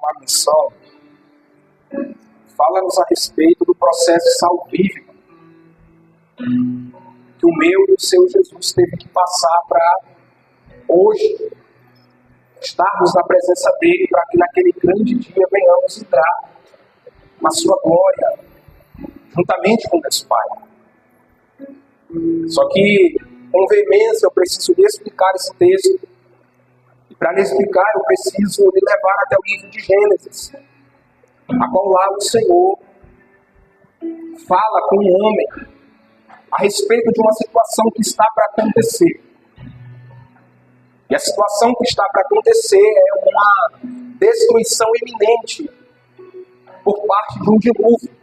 chamado missão, fala-nos a respeito do processo salvífico que o meu e o seu Jesus teve que passar para hoje estarmos na presença dele, para que naquele grande dia venhamos entrar na sua glória, juntamente com Deus Pai. Só que, com veemência, eu preciso lhe explicar esse texto. E para lhe explicar, eu preciso lhe levar até o livro de Gênesis, a qual lá o Senhor fala com um homem a respeito de uma situação que está para acontecer. E a situação que está para acontecer é uma destruição iminente por parte de um dilúvio.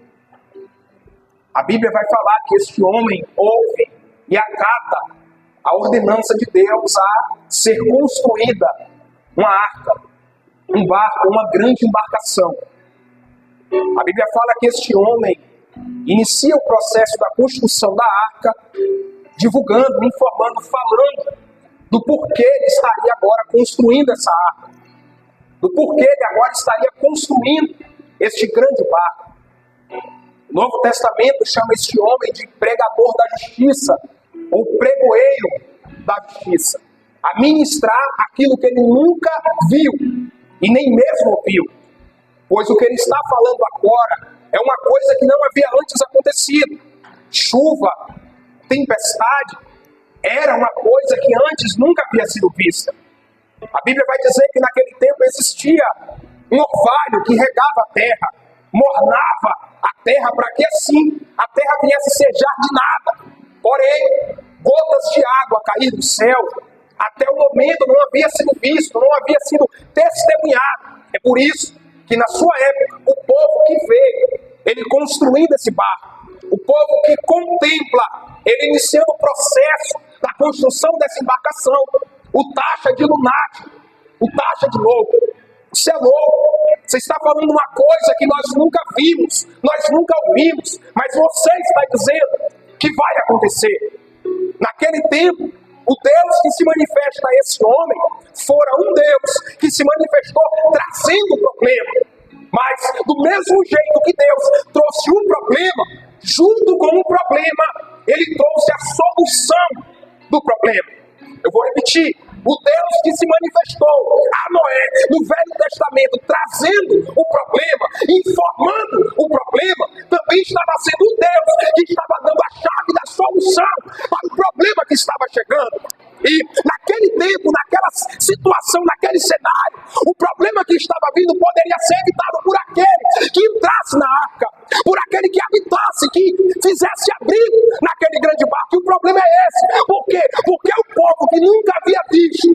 A Bíblia vai falar que este homem ouve e acata a ordenança de Deus a ser construída uma arca, um barco, uma grande embarcação. A Bíblia fala que este homem inicia o processo da construção da arca, divulgando, informando, falando do porquê ele estaria agora construindo essa arca, do porquê ele agora estaria construindo este grande barco. O Novo Testamento chama este homem de pregador da justiça, ou pregoeiro da justiça, a ministrar aquilo que ele nunca viu e nem mesmo ouviu, pois o que ele está falando agora é uma coisa que não havia antes acontecido. Chuva, tempestade, era uma coisa que antes nunca havia sido vista. A Bíblia vai dizer que naquele tempo existia um orvalho que regava a terra, mornava a terra para que assim a terra viesse sejar de nada. Porém, gotas de água cair do céu, até o momento não havia sido visto, não havia sido testemunhado. É por isso que na sua época, o povo que vê ele construindo esse barco, o povo que contempla ele iniciando o processo da construção dessa embarcação, o taxa de lunático, o taxa de louco. Você é louco, você está falando uma coisa que nós nunca vimos, nós nunca ouvimos, mas você está dizendo que vai acontecer. Naquele tempo, o Deus que se manifesta a esse homem fora um Deus que se manifestou trazendo o problema. Mas do mesmo jeito que Deus trouxe um problema, junto com o problema, ele trouxe a solução do problema. Eu vou repetir. O Deus que se manifestou a Noé no Velho Testamento, trazendo o problema, informando o problema, também estava sendo o Deus que estava dando a chave da solução para o problema que estava chegando. E naquele tempo, naquela situação, naquele cenário, o problema que estava vindo poderia ser evitado por aquele que entrasse na arca, por aquele que habitasse, que fizesse abrigo naquele grande barco. E o problema é esse. Por quê? Porque o povo que nunca havia visto,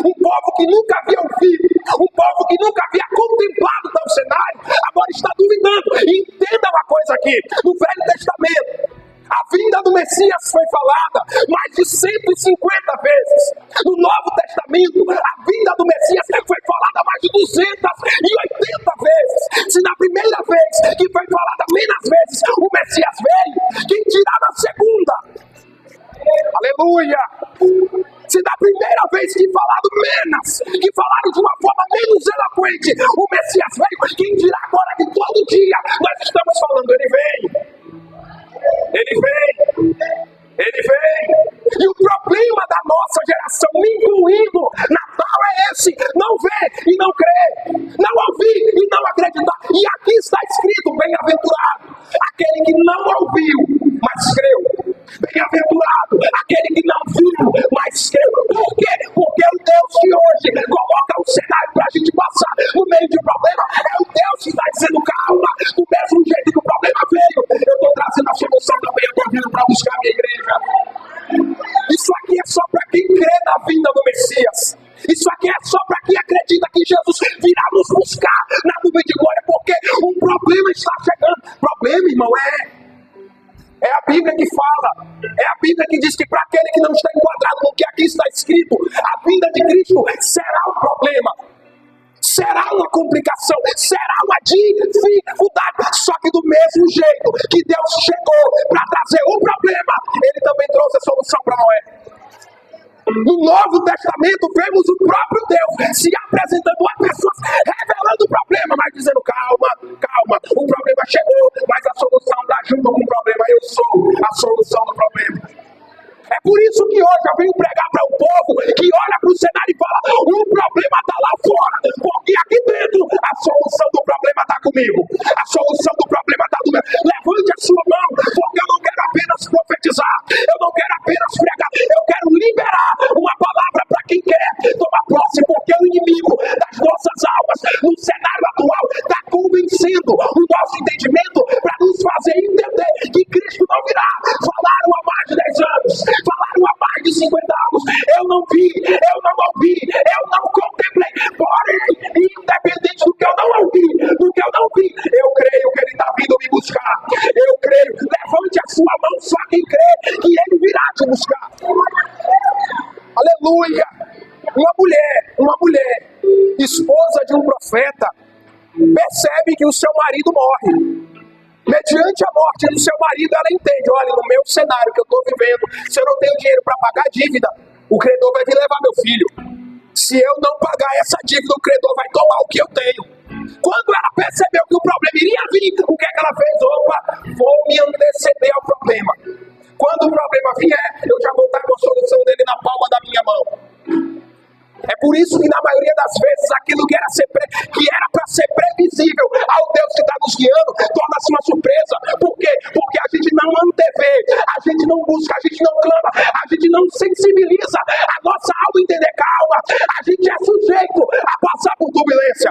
um povo que nunca havia ouvido, um povo que nunca havia contemplado tal cenário, agora está duvidando. E entenda uma coisa aqui, no Velho Testamento, a vinda do Messias foi falada mais de 150 vezes. No Novo Testamento, a vinda do Messias foi falada mais de 280 vezes. Se na primeira vez que foi falada menos vezes o Messias veio, quem dirá na segunda? Aleluia! Se da primeira vez que falado menos, que falaram de uma forma menos eloquente, o Messias veio, quem dirá agora que todo dia nós estamos falando, ele veio. Ele vem, ele vem. E o problema da nossa geração, me incluindo, Natal é esse: não ver e não crer, não ouvir e não acreditar. E aqui está escrito: bem-aventurado aquele que não ouviu, mas creu. Bem-aventurado aquele que não viu, mas creu. Por quê? Porque o Deus de hoje coloca o cenário para a gente passar no meio de um problema. É o Deus que está dizendo: calma, do mesmo jeito que o problema veio, eu estou trazendo a solução também. Eu estou vindo para buscar a minha igreja. Isso aqui é só para quem crê na vinda do Messias. Isso aqui é só para quem acredita que Jesus virá nos buscar na nuvem de glória, porque um problema está chegando. Problema, irmão, é a Bíblia que fala, é a Bíblia que diz que para aquele que não está enquadrado no que aqui está escrito, a vinda de Cristo será um problema, será uma complicação, será uma dificuldade. Só que do mesmo jeito que Deus chegou para trazer um problema, Ele também trouxe a solução para Noé. No Novo Testamento vemos o próprio Deus se apresentando a pessoas, revelando o problema, dizendo, calma, calma, o problema chegou, mas a solução está junto com o problema. Eu sou a solução do problema. É por isso que hoje eu venho pregar para o povo que olha para o cenário e fala, o problema está lá fora, porque aqui dentro a solução do problema está comigo. A solução do problema está do meu. Levante a sua mão, porque eu não quero apenas profetizar, eu não quero apenas pregar, eu quero liberar uma palavra para quem quer tomar posse, porque o inimigo das nossas almas, no cenário atual, está convencendo o nosso entendimento para nos fazer entender que Cristo não virá. Falaram há mais de 10 anos, falaram há mais de 50 anos, eu não vi, eu não ouvi, eu não contemplei, porém, independente do que eu não ouvi, do que eu não vi, eu creio que ele está vindo me buscar, eu creio, levante a sua mão só quem crê que ele virá te buscar. Aleluia. Uma mulher, esposa de um profeta, percebe que o seu marido morre. Mediante a morte do seu marido, ela entende, olha, no meu cenário que eu estou vivendo, se eu não tenho dinheiro para pagar a dívida, o credor vai vir levar meu filho. Se eu não pagar essa dívida, o credor vai tomar o que eu tenho. Quando ela percebeu que o problema iria vir, o que é que ela fez? Opa, vou me anteceder ao problema. Quando o problema vier, eu já vou estar com a solução dele na palma da minha mão. É por isso que na maioria das vezes aquilo que era para ser previsível ao Deus que está nos guiando, torna-se uma surpresa. Por quê? Porque a gente não antevê, a gente não busca, a gente não clama, a gente não sensibiliza a nossa alma entender, calma, a gente é sujeito a passar por turbulência.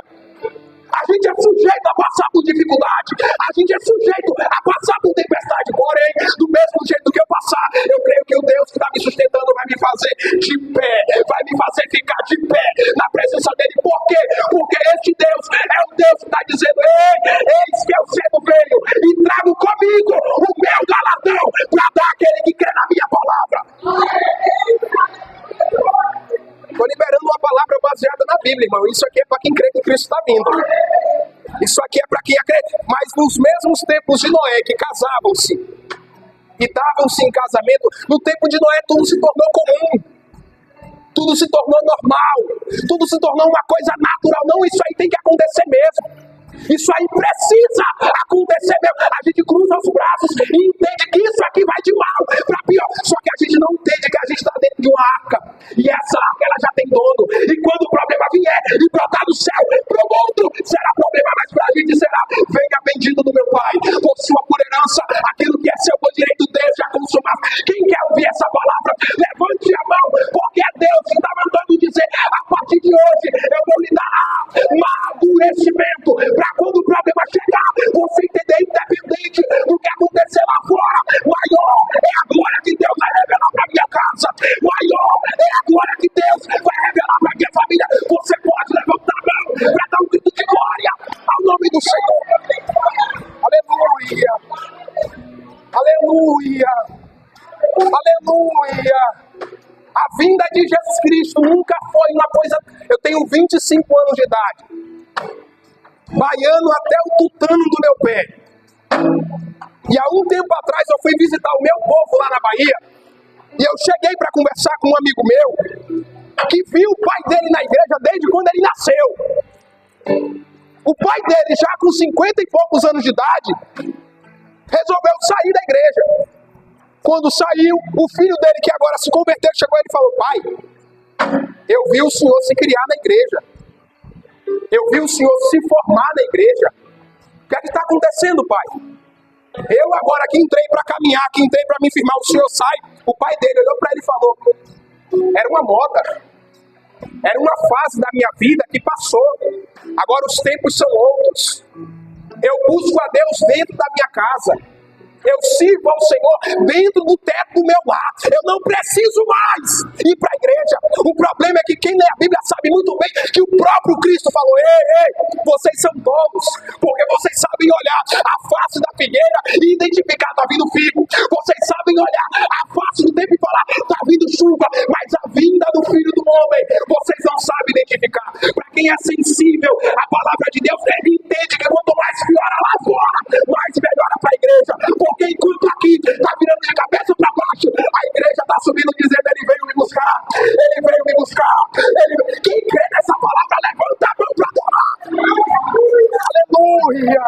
A gente é sujeito a passar por dificuldade, a gente é sujeito a passar por tempestade, porém, do mesmo jeito que eu passar, eu creio que o Deus que está me sustentando vai me fazer de pé, vai me fazer ficar de pé na presença dele. Por quê? Porque este Deus é o Deus que está dizendo, ei, eis que eu cedo veio e trago comigo o meu galardão para dar àquele que crê na minha palavra. Estou liberando uma palavra baseada na Bíblia, irmão. Isso aqui é para quem crê que Cristo está vindo. Isso aqui é para quem acredita. Mas nos mesmos tempos de Noé, que casavam-se e davam-se em casamento, no tempo de Noé tudo se tornou comum. Tudo se tornou normal. Tudo se tornou uma coisa natural. Não, isso aí tem que acontecer mesmo. Isso aí precisa acontecer mesmo. A gente cruza os braços e entende que isso aqui vai de mal para pior. Só que a gente não entende que a gente está dentro de uma arca. E essa arca ela já tem dono. E quando o problema vier e brotar do céu para o mundo, será problema, mas para a gente será. Venha bendito do meu Pai, possua por herança aquilo que é seu por direito desde a consumar. Quem quer ouvir essa palavra, levante a mão, porque é Deus que está mandando dizer, a partir de hoje eu vou lhe dar amadurecimento para quando o problema chegar, você entender, independente do que acontecer lá fora, maior é a glória que Deus vai revelar para minha casa, maior é a glória que Deus vai revelar para minha família. Você pode levantar a mão para dar um grito de glória ao nome do Senhor. Aleluia, aleluia, aleluia. A vinda de Jesus Cristo nunca foi uma coisa. Eu tenho 25 anos de idade, baiano até o tutano do meu pé. E há um tempo atrás eu fui visitar o meu povo lá na Bahia. E eu cheguei para conversar com um amigo meu que viu o pai dele na igreja desde quando ele nasceu. O pai dele, já com 50 e poucos anos de idade, resolveu sair da igreja. Quando saiu, o filho dele, que agora se converteu, chegou e ele falou, pai, eu vi o senhor se criar na igreja. Eu vi o senhor se formar na igreja. O que é que está acontecendo, pai? Eu agora que entrei para caminhar, que entrei para me firmar, o senhor sai. O pai dele olhou para ele e falou, era uma moda. Era uma fase da minha vida que passou. Agora os tempos são outros. Eu busco a Deus dentro da minha casa. Eu sirvo ao Senhor dentro do teto do meu lar. Eu não preciso mais ir para a igreja. O problema é que quem lê a Bíblia sabe muito bem que o próprio Cristo falou, ei, vocês são tolos, porque vocês sabem olhar a face da figueira e identificar, está vindo figo. Vocês sabem olhar a face do tempo e falar, está vindo chuva, mas a vinda do Filho do Homem, vocês não sabem identificar. Para quem é sensível à palavra de Deus, ele entende que quanto mais piora lá fora, mais melhora para a igreja. Porque enquanto aqui está virando de cabeça para baixo, a igreja está subindo dizendo, ele veio me buscar, ele veio me buscar. Quem crê nessa palavra, levanta a mão para adorar. Aleluia!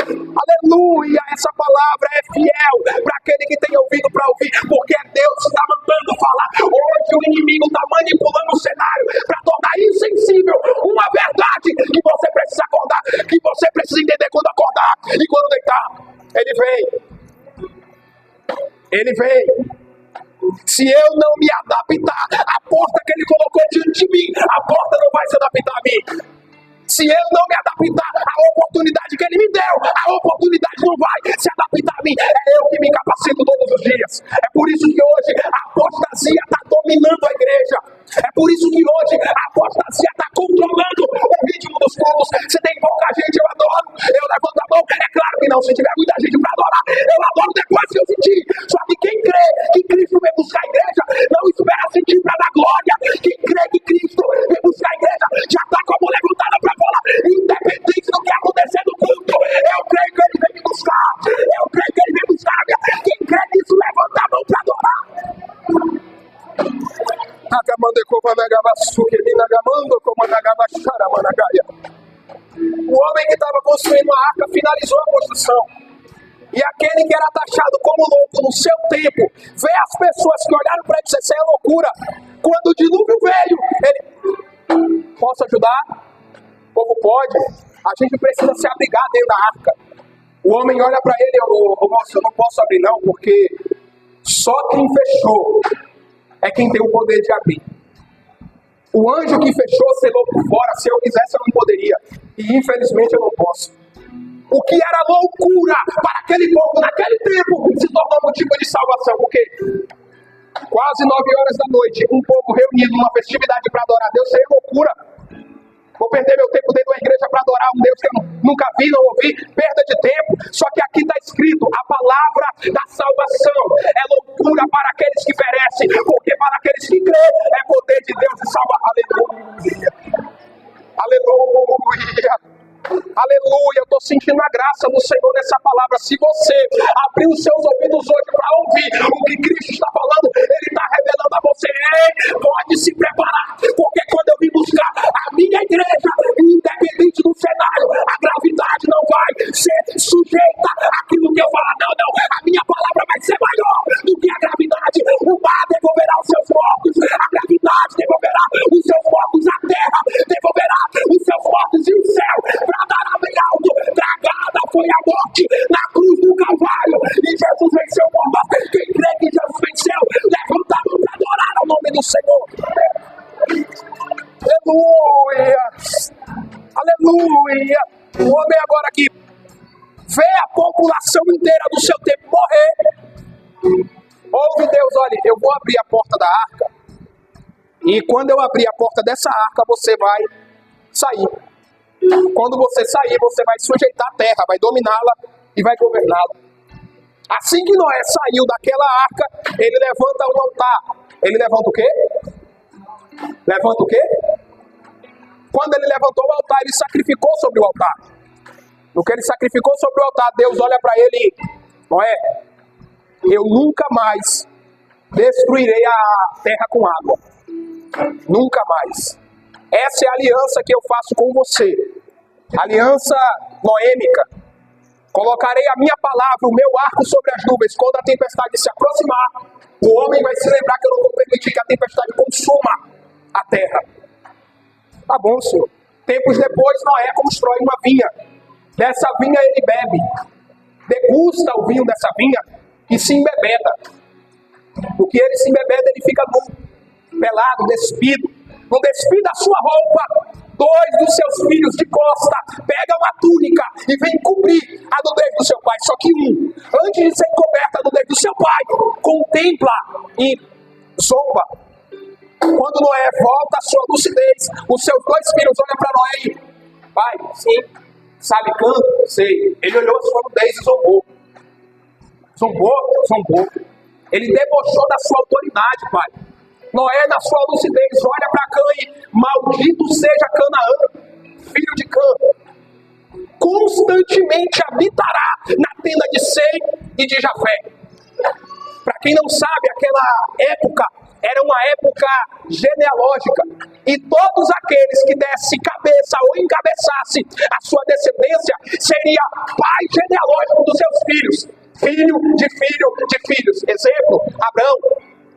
Aleluia! Essa palavra é fiel para aquele que tem ouvido para ouvir, porque Deus está mandando falar. Hoje o inimigo está manipulando o cenário para tornar insensível uma verdade que você precisa acordar, que você precisa entender quando acordar e quando deitar. Ele vem. Ele vem. Se eu não me adaptar à porta que Ele colocou diante de mim, a porta não vai se adaptar a mim. Se eu não me adaptar à oportunidade que Ele me deu, a oportunidade não vai se adaptar a mim. É eu que me capacito todos os dias. É por isso que hoje a apostasia está dominando a igreja. É por isso que hoje a apostasia está controlando o ritmo dos cultos. Se tem pouca gente, eu adoro. Eu levanto a mão. É claro que não. Se tiver muita gente para adorar, eu adoro depois que eu sentir. Só que quem crê que Cristo vem buscar a igreja, não espera sentir para dar glória. Quem crê que Cristo vem buscar a igreja, já está com a mão levantada para bola, independente do que acontecer no culto. Eu creio que Ele vem me buscar. Eu creio que Ele vem buscar. Quem crê nisso, levanta a mão para adorar. O homem que estava construindo a arca finalizou a construção. E aquele que era taxado como louco no seu tempo, vê as pessoas que olharam para ele e disseram: isso é loucura. Quando o dilúvio veio, ele: posso ajudar? O povo pode. A gente precisa se abrigar dentro da arca. O homem olha para ele: moço, eu não posso abrir não, porque só quem fechou é quem tem o poder de abrir. O anjo que fechou selou por fora. Se eu quisesse, eu não poderia. E infelizmente eu não posso. O que era loucura para aquele povo naquele tempo se tornou motivo de salvação. Porque quase 9 horas da noite, um povo reunido numa festividade para adorar Deus seria loucura. Vou perder meu tempo dentro da igreja para adorar um Deus que eu nunca vi, não ouvi. Perda de tempo. Só que aqui está escrito: a palavra da salvação é loucura para aqueles que perecem, porque para aqueles que crêem é poder de Deus e salvar. Aleluia. Aleluia. Aleluia, eu estou sentindo a graça do Senhor nessa palavra. Se você abrir os seus ouvidos hoje para ouvir o que Cristo está falando, Ele está revelando a você: ei, pode se preparar, porque quando eu vim buscar a minha igreja, independente do cenário, a gravidade não vai ser sujeita àquilo que eu falar. Não, a minha palavra vai ser maior do que a gravidade. O mar devolverá os seus mortos, a gravidade devolverá os seus mortos, a terra devolverá os seus mortos, e o céu bradará bem alto. Tragada foi a morte na cruz do Calvário, e Jesus venceu por nós. Quem crê que Jesus venceu, levanta a mão para adorar ao nome do Senhor. Aleluia. Aleluia. O homem agora aqui vê a população inteira do seu tempo morrer. Ouve Deus: olha, eu vou abrir a porta da arca, e quando eu abrir a porta dessa arca, você vai sair. Quando você sair, você vai sujeitar a terra, vai dominá-la e vai governá-la. Assim que Noé saiu daquela arca, ele levanta um altar. Ele levanta o quê? Levanta o quê? Quando ele levantou o altar, ele sacrificou sobre o altar. No que ele sacrificou sobre o altar, Deus olha para ele: Noé, eu nunca mais destruirei a terra com água. Nunca mais. Essa é a aliança que eu faço com você. Aliança noêmica. Colocarei a minha palavra, o meu arco sobre as nuvens. Quando a tempestade se aproximar, o homem vai se lembrar que eu não vou permitir que a tempestade consuma a terra. Tá bom, Senhor. Tempos depois, Noé constrói uma vinha. Dessa vinha ele bebe. Degusta o vinho dessa vinha e se embebeda. No que ele se embebeda, ele fica nu, pelado, despido. Não despida a sua roupa. 2 dos seus filhos de costa pegam a túnica e vem cobrir a nudez do seu pai. Só que um, antes de ser coberta a nudez do seu pai, contempla e zomba. Quando Noé volta à sua lucidez, os seus 2 filhos olham para Noé e: pai, sim, sabe canto? Sei. Ele olhou a sua nudez e zombou. Zombou. Ele debochou da sua autoridade, pai. Noé, na sua lucidez, olha para Cã e: maldito seja Canaã, filho de Cã. Constantemente habitará na tenda de Sem e de Jafé. Para quem não sabe, aquela época era uma época genealógica. E todos aqueles que desse cabeça ou encabeçasse a sua descendência seria pai genealógico dos seus filhos. Filho de filho de filhos. Exemplo, Abraão.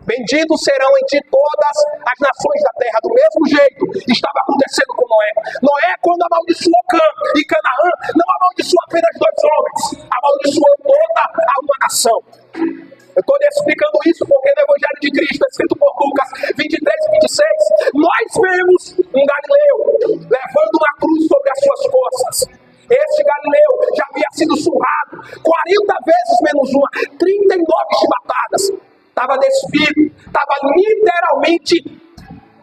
Benditos serão em ti todas as nações da terra. Do mesmo jeito estava acontecendo com Noé. Noé, quando amaldiçoou Cã e Canaã, não amaldiçoou apenas 2 homens, amaldiçoou toda uma nação. Eu estou lhe explicando isso porque no Evangelho de Cristo, escrito por Lucas 23 e 26, nós vemos um Galileu levando uma cruz sobre as suas costas. Este Galileu já havia sido surrado 40 vezes menos uma, 39 chibatadas. Estava despido, estava literalmente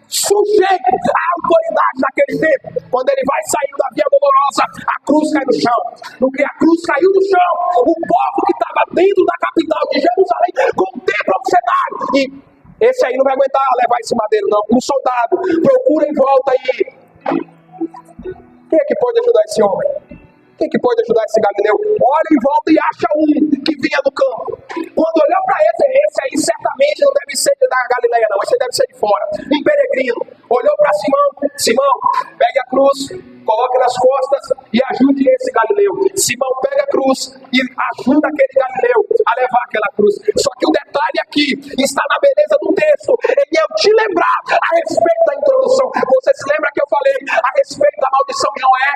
sujeito à autoridade naquele tempo. Quando ele vai saindo da via dolorosa, a cruz cai no chão. No que a cruz caiu no chão, o povo que estava dentro da capital de Jerusalém contempla o cenário. E esse aí não vai aguentar levar esse madeiro, não. Um soldado procura em volta aí. Quem é que pode ajudar esse homem? Quem que pode ajudar esse Galileu? Olha em volta e acha um que vinha do campo. Quando olhou para esse aí certamente não deve ser da Galileia, não. Esse deve ser de fora. Um peregrino. Olhou para Simão. Simão, pegue a cruz, coloque nas costas e ajude esse Galileu. Simão pega a cruz e ajuda aquele Galileu a levar aquela cruz. Só que o detalhe aqui está na beleza do texto. Ele é te lembrar a respeito da introdução. Você se lembra que eu falei a respeito da maldição de Noé?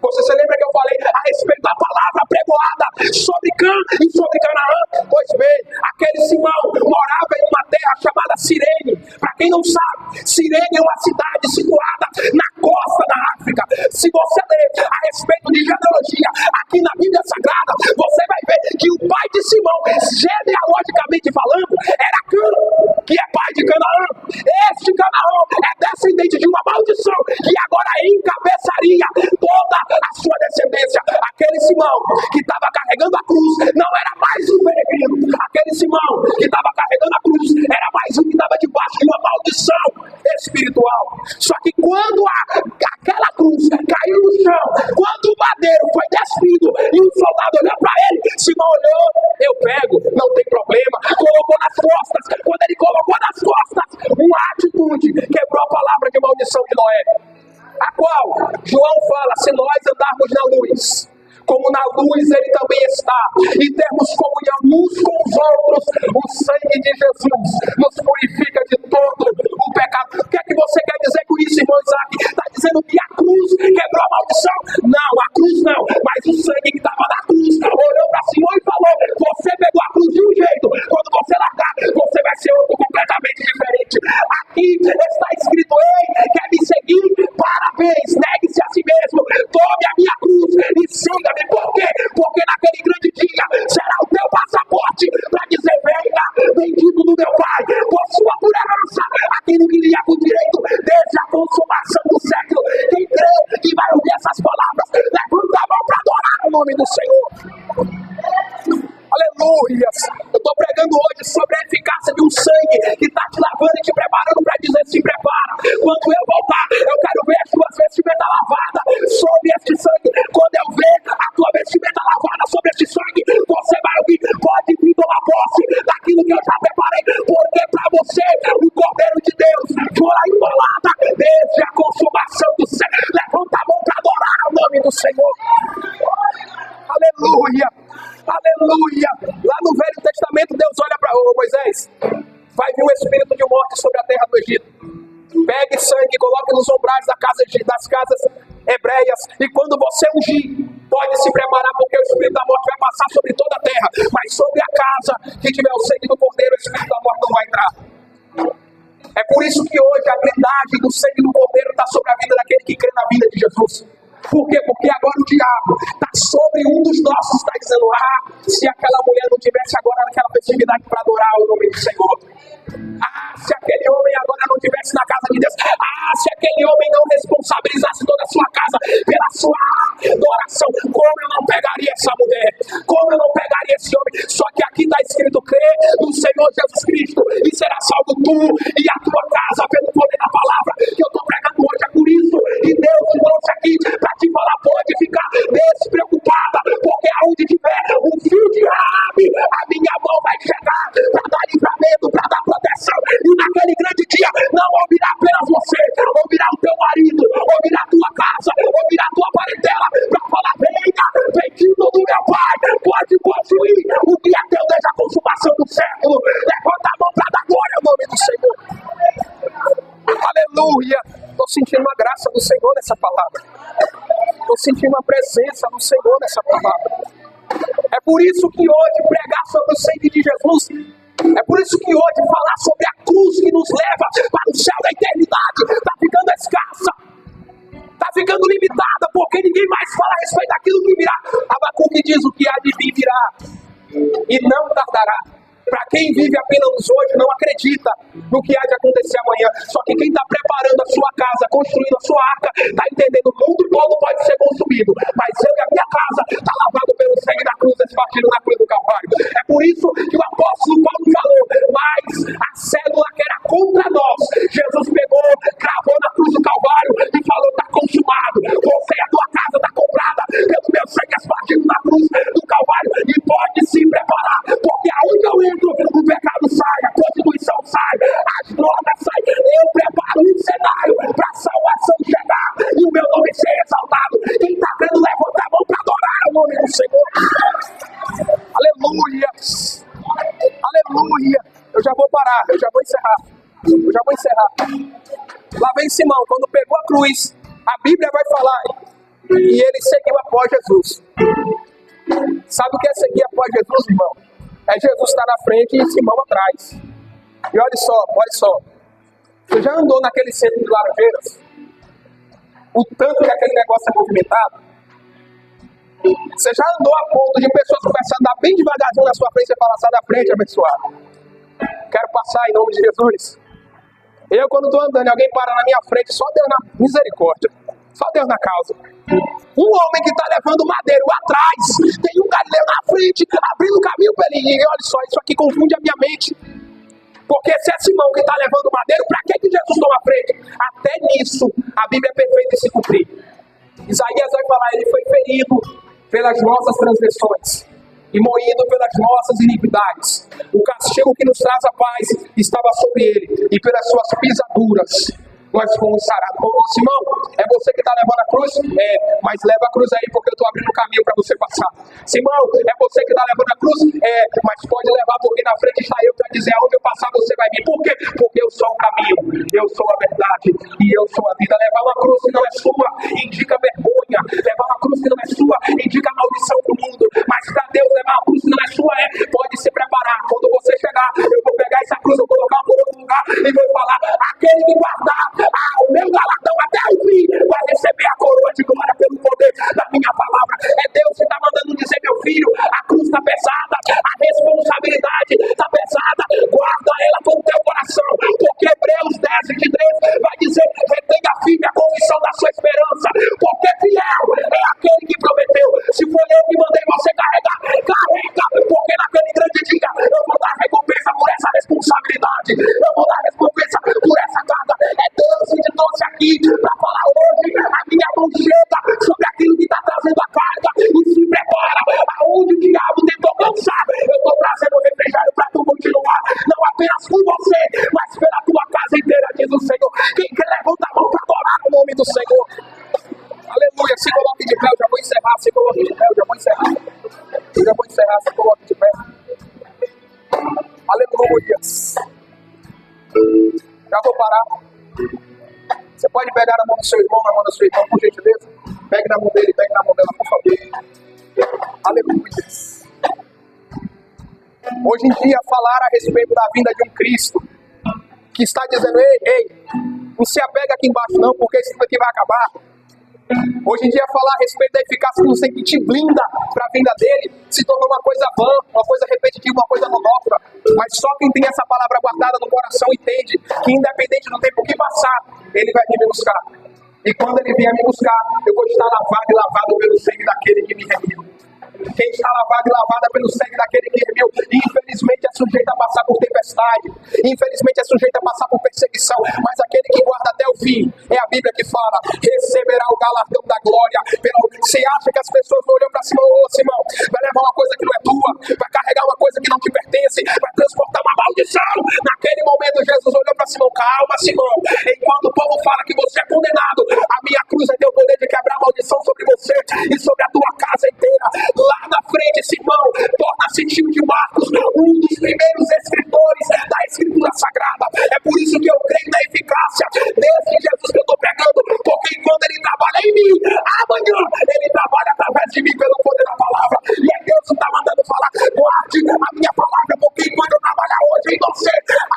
Você se lembra que eu falei a respeito da palavra pregoada sobre Cã e sobre Canaã? Pois bem, aquele Simão morava em uma terra chamada Cirene. Para quem não sabe, Cirene é uma cidade situada na costa da África. Se você ler a respeito de genealogia aqui na Bíblia Sagrada, você vai ver que o pai de Simão, genealogicamente falando, era Cã, que é pai de Canaã. Este Canaã é descendente de uma maldição que agora encabeçaria toda a sua descendência. Aquele Simão que estava carregando a cruz não era mais um peregrino. Aquele Simão que estava carregando a cruz era mais um que estava debaixo de uma maldição espiritual. Só que quando aquela cruz caiu no chão, quando o madeiro foi despido e o soldado olhou para ele, Simão olhou, eu pego, não tem problema, colocou nas costas. Quando ele colocou nas costas, uma atitude quebrou a palavra de maldição de Noé, a qual João fala: se nós andarmos na luz, como na luz ele também está, e termos comunhão uns com os outros, o sangue de Jesus nos purifica de todo o pecado. O que é que você quer dizer com isso, irmão Isaac? Está dizendo que a cruz quebrou a maldição? Não, a cruz não, mas o sangue que estava na cruz olhou para Simão e falou: você pegou a cruz de um jeito, quando você largar, você vai ser outro completamente diferente. Aqui está escrito: ei, quer me seguir? Parabéns, negue-se a si mesmo, tome a minha cruz e siga-me. Por quê? Porque naquele grande dia será o teu passaporte para dizer: venha, bendito do meu Pai, por sua pura herança, aquilo que lhe é por direito desde a consumação do século. Quem crê que vai ouvir essas palavras, levanta a mão para adorar o nome do Senhor. Aleluia! Eu estou pregando hoje sobre a eficácia de um sangue que está te lavando e te preparando para dizer: se prepara. Quando eu voltar, eu quero ver as tuas vestimentas lavadas sobre este sangue. Quando eu ver a tua vestimenta lavada sobre este sangue, você vai ouvir: pode vir tomar posse daquilo que eu já preparei, porque para você o Cordeiro de Deus foi imolada desde a consumação do século. Levanta a mão para adorar o nome do Senhor. Aleluia! Aleluia! Lá no Velho Testamento, Deus olha para Moisés: vai vir um espírito de morte sobre a terra do Egito. Pegue sangue e coloque nos umbrais das casas hebreias, e quando você ungir, pode se preparar, porque o espírito da morte vai passar sobre toda a terra, mas sobre a casa que tiver o sangue do Cordeiro, o espírito da morte não vai entrar. É por isso que hoje a blindagem do sangue do Cordeiro está sobre a vida daquele que crê na vida de Jesus. Por quê? Porque agora o diabo está sobre um dos nossos, está dizendo: se aquela mulher não tivesse agora naquela festividade para adorar o nome do Senhor. Se aquele homem agora não estivesse na casa de Deus. Se aquele homem não responsabilizasse toda a sua casa pela sua adoração. Como eu não pegaria essa mulher? Como eu não pegaria esse homem? Só que aqui está escrito: crê no Senhor Jesus Cristo e será salvo tu e a tua casa pelo poder da palavra que eu estou pregando hoje. É por isso que Deus te trouxe aqui para te falar: pode ficar despreocupada, porque aonde tiver um fio de Raabe, a minha mão vai chegar para dar livramento, para dar proteção. E naquele grande dia não ouvirá apenas você, ouvirá sentir uma presença do Senhor nessa palavra. É por isso que hoje pregar sobre o sangue de Jesus, é por isso que hoje falar sobre a cruz que nos leva para o céu da eternidade está ficando escassa, está ficando limitada, porque ninguém mais fala a respeito daquilo que virá. Abacuque diz: o que há de vir virá e não tardará. Para quem vive apenas hoje não acredita no que há de acontecer amanhã. Só que quem está preparando a sua casa, construindo a sua arca, está entendendo: o mundo todo pode ser consumido, mas eu e a minha casa está lavado pelo sangue da cruz, espartido na cruz do Calvário. É por isso que o apóstolo Paulo falou: mas a cédula que era contra nós, Jesus pegou, cravou na cruz do Calvário e falou: está consumado. Você e a tua casa está comprada pelo meu sangue espartido na cruz do Calvário, e pode se preparar, porque aonde eu entro, o pecado sai, a prostituição sai, as drogas saem. Eu preparo um cenário para a salvação chegar e o meu nome ser exaltado. Quem está crendo, levanta a mão para adorar o nome do Senhor. Aleluia, aleluia. Eu já vou parar, eu já vou encerrar. Lá vem Simão, quando pegou a cruz, a Bíblia vai falar, e ele seguiu após Jesus. Sabe o que é seguir após Jesus, irmão? É Jesus estar na frente e Simão atrás. E olha só. Você já andou naquele centro de Laranjeiras? O tanto que aquele negócio é movimentado? Você já andou a ponto de pessoas começarem a andar bem devagarzinho na sua frente e falar: sai da frente, abençoado. Quero passar em nome de Jesus. Eu, quando estou andando e alguém para na minha frente, só Deus na misericórdia. Só Deus na causa. Um homem que está levando madeiro atrás, tem um galileu na frente, abrindo caminho para ele. E olha só, isso aqui confunde a minha mente. Porque se é Simão que está levando madeiro, para que Jesus toma a frente? Até nisso, a Bíblia é perfeita em se cumprir. Isaías vai falar: ele foi ferido pelas nossas transgressões e moído pelas nossas iniquidades. O castigo que nos traz a paz estava sobre ele, e pelas suas pisaduras nós fomos sarados. Ô Simão, é você que está levando a cruz? É, mas leva a cruz aí, porque eu estou abrindo o caminho para você passar. Simão, é você que está levando a cruz? É, mas pode levar, porque na frente está eu para dizer: aonde eu passar você vai vir. Por quê? Porque eu sou o caminho, eu sou a verdade e eu sou a vida. Levar uma cruz que não é sua indica vergonha. Levar uma cruz que não é sua indica maldição do mundo. Mas para Deus, levar uma cruz que não é sua pode se preparar. Quando você chegar, eu vou pegar essa cruz, eu vou colocar por outro lugar e vou falar: aquele que guardar o meu galardão até o fim vai receber a coroa de glória pelo poder da minha palavra. É Deus que está mandando dizer: meu filho, a cruz está pesada, a responsabilidade está pesada, guarda ela com o teu coração, porque Hebreus 10:23 vai dizer: retenha firme a confissão da sua esperança, porque fiel é aquele que prometeu. Se foi eu que mandei você carregar, carrega, porque naquele grande dia eu vou dar recompensa por essa responsabilidade, eu vou dar recompensa por essa carga. É Deus que te trouxe aqui para falar hoje: a minha mão chega sobre aquilo que está trazendo a carga, e se prepara. Aonde o diabo tentou cansar, eu estou trazendo o refrigério para tu continuar, não apenas por você, mas pela tua casa inteira, diz o Senhor. Quem quer, levanta a mão para adorar o nome do Senhor. Aleluia. Se coloque de pé, eu já vou encerrar. Se coloque de pé, eu já vou encerrar. Se coloque de pé. Aleluia. Já vou parar. Você pode pegar na mão do seu irmão, na mão da sua irmã, por gentileza? Pegue na mão dele, pegue na mão dela, por favor. Aleluia. Hoje em dia, falar a respeito da vinda de um Cristo que está dizendo: ei, não se apega aqui embaixo não, porque isso aqui vai acabar. Hoje em dia, falar a respeito da eficácia do sangue que te blinda para a vinda dele se tornou uma coisa vã, uma coisa repetitiva, uma coisa monótona. Mas só quem tem essa palavra guardada no coração entende que, independente do tempo que passar, ele vai vir me buscar. E quando ele vier me buscar, eu vou estar lavado pelo sangue daquele que me remiu. Quem está lavado e lavada pelo sangue daquele que remiu, infelizmente é sujeito a passar por tempestade, infelizmente é sujeito a passar por perseguição, mas aquele que guarda até o fim, é a Bíblia que fala, receberá o galardão da glória. Você acha que as pessoas vão olhar para Simão: ô Simão, vai levar uma coisa que não é tua, vai carregar uma coisa que não te pertence, vai transportar uma maldição. Naquele momento Jesus olhou para Simão: calma, Simão, enquanto o povo fala que você é condenado, a minha cruz tem o poder de quebrar a maldição sobre você e sobre a tua casa inteira. Lá na frente, Simão torna-se tio de Marcos, um dos primeiros escritores da Escritura Sagrada. É por isso que eu creio na eficácia desse Jesus que eu estou pregando, porque enquanto ele trabalha em mim, a Amanhã Ele trabalha através de mim pelo poder da palavra. E é Deus que está mandando falar. Guarde a minha palavra, porque enquanto eu trabalhar hoje em você,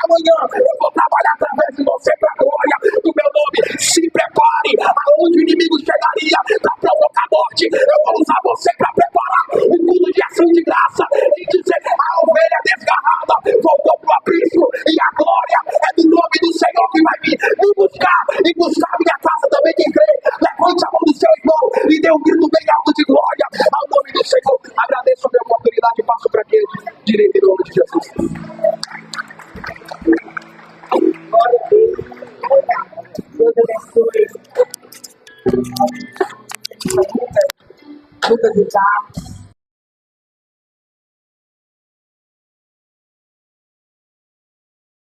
amanhã eu vou trabalhar através de você para a glória do meu nome. Se prepare, aonde o inimigo chegaria para provocar morte, eu vou usar você para preparar um culto de ação de graça e dizer: a ovelha desgarrada voltou para o aprisco, e a glória é do nome do Senhor que vai vir me buscar e buscar a minha casa também. Quem crê, levante a mão do seu irmão e dê um grito bem alto de glória ao nome do Senhor. Agradeço a minha oportunidade e passo para aquele direito em nome de Jesus. Glória a Deus. Deus abençoe. Lucas e